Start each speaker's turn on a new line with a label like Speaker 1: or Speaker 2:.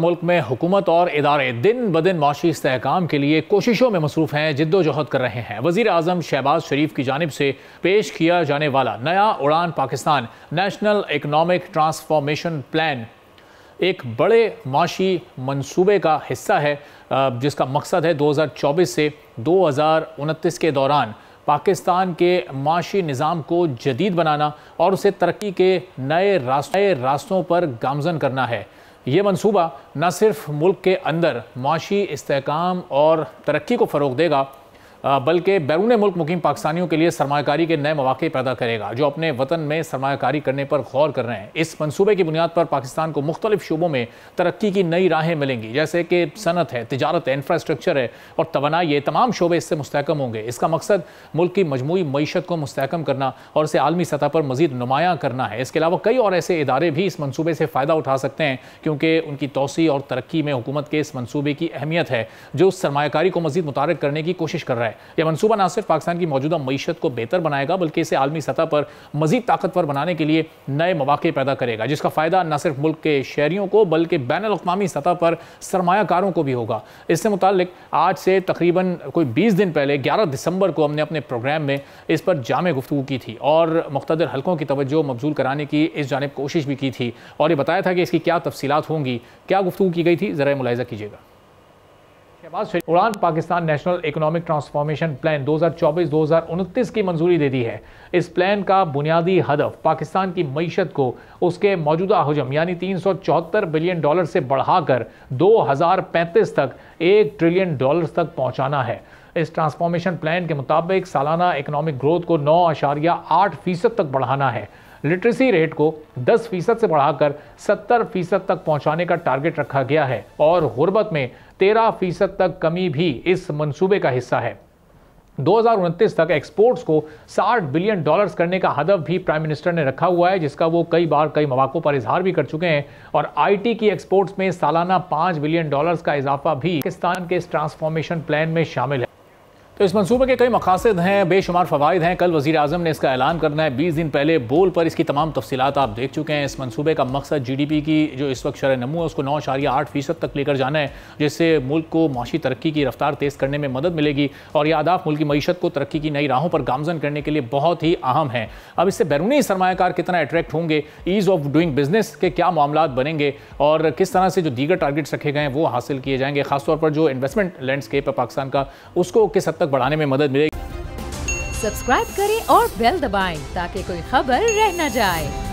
Speaker 1: मुल्क में हुकूमत और इदारे दिन ब दिन माशी इस्तेहकाम के लिए कोशिशों में मसरूफ़ हैं, जिद्दोजहद कर रहे हैं। वज़ीर आज़म शहबाज शरीफ की जानिब से पेश किया जाने वाला नया उड़ान Pakistan national economic transformation plan एक बड़े माशी मंसूबे का हिस्सा है, जिसका मकसद है 2024 से 2029 के दौरान पाकिस्तान के माशी निज़ाम को जदीद बनाना और उसे तरक्की के नए रास्तों पर गामज़न करना है। ये मंसूबा न सिर्फ मुल्क के अंदर माशी इस्तेहकाम और तरक्की को फ़रोग़ देगा, बल्कि बैरून मुल्क मुकीम पाकिस्तानियों के लिए सरमायाकारी के नए मौके पैदा करेगा, जो अपने वतन में सरमायाकारी करने पर गौर कर रहे हैं। इस मंसूबे की बुनियाद पर पाकिस्तान को मुख्तलिफ शोबों में तरक्की की नई राहें मिलेंगी, जैसे कि सनत है, तिजारत है, इंफ्रास्ट्रक्चर है और तवानाई। ये तमाम शोबे इससे मुस्तहकम होंगे। इसका मकसद मुल्क की मजमूई मईशत को मुस्तहकम करना और इसे आलमी सतह पर मजीद नुमायाँ करना है। इसके अलावा कई और ऐसे इदारे भी इस मनसूबे से फ़ायदा उठा सकते हैं, क्योंकि उनकी तोसी और तरक्की में हुकूमत के इस मनसूबे की अहमियत है, जो सरमायाकारी को मजीद मुतारक करने की कोशिश कर रहा है। यह मंसूबा न सिर्फ पाकिस्तान की मौजूदा मईशत को बेहतर बनाएगा, बल्कि इसे आलमी सतह पर मजीद ताकतवर बनाने के लिए नए मौके पैदा करेगा, जिसका फ़ायदा न सिर्फ मुल्क के शहरियों को बल्कि बैनुल-अक़वामी सतह पर सरमायाकारों को भी होगा। इससे मुताल्लिक आज से तकरीबन कोई 20 दिन पहले 11 दिसंबर को हमने अपने प्रोग्राम में इस पर जामे गुफ्तगू की थी और मुख्तलिफ हलकों की तवज्जो मबजूल कराने की इस जानिब कोशिश भी की थी और ये बताया था कि इसकी क्या तफसीलात होंगी, क्या गुफ्तगू की गई थी, ज़रा मुलाहिज़ा कीजिएगा। उड़ान Pakistan national economic transformation plan 2024-2029 की मंजूरी दे दी है। इस प्लान का बुनियादी हदफ पाकिस्तान की मईशत को उसके मौजूदा हजम यानी $374 बिलियन से बढ़ाकर 2035 तक $1 ट्रिलियन तक पहुंचाना है। इस ट्रांसफॉर्मेशन प्लान के मुताबिक सालाना इकोनॉमिक ग्रोथ को 9.8% तक बढ़ाना है। लिटरेसी रेट को 10% से बढ़ाकर 70% तक पहुंचाने का टारगेट रखा गया है और गुर्बत में 13% तक कमी भी इस मंसूबे का हिस्सा है। 2029 तक एक्सपोर्ट्स को $60 बिलियन करने का हदफ भी प्राइम मिनिस्टर ने रखा हुआ है, जिसका वो कई बार कई मौक़ों पर इजहार भी कर चुके हैं। और IT की एक्सपोर्ट्स में सालाना $5 बिलियन का इजाफा भी पाकिस्तान के इस ट्रांसफॉर्मेशन प्लान में शामिल है। तो इस मंसूबे के कई मकासद हैं, बेशुमार फ़वाइद हैं। कल वज़ीर आज़म ने इसका ऐलान करना है। 20 दिन पहले बोल पर इसकी तमाम तफसीलात आप देख चुके हैं। इस मंसूबे का मकसद GDP की जो इस वक्त शरह नमू है उसको 9.8% तक लेकर जाना है, जिससे मुल्क को माशी तरक्की की रफ्तार तेज़ करने में मदद मिलेगी और यह अहदाफ मुल्क की मईशत को तरक्की की नई राहों पर गामज़न करने के लिए बहुत ही अहम हैं। अब इससे बैरूनी सरमायाकार कितना अट्रैक्ट होंगे, ईज़ ऑफ डूइंग बिजनेस के क्या मामलात बनेंगे और किस तरह से जो दीगर टारगेट्स रखे गए हैं वो हासिल किए जाएंगे, खासतौर पर जो इन्वेस्टमेंट लैंडस्केप है पाकिस्तान का उसको किस हद तक बढ़ाने में मदद मिलेगी।
Speaker 2: सब्सक्राइब करें और बेल दबाएं ताकि कोई खबर रह न जाए।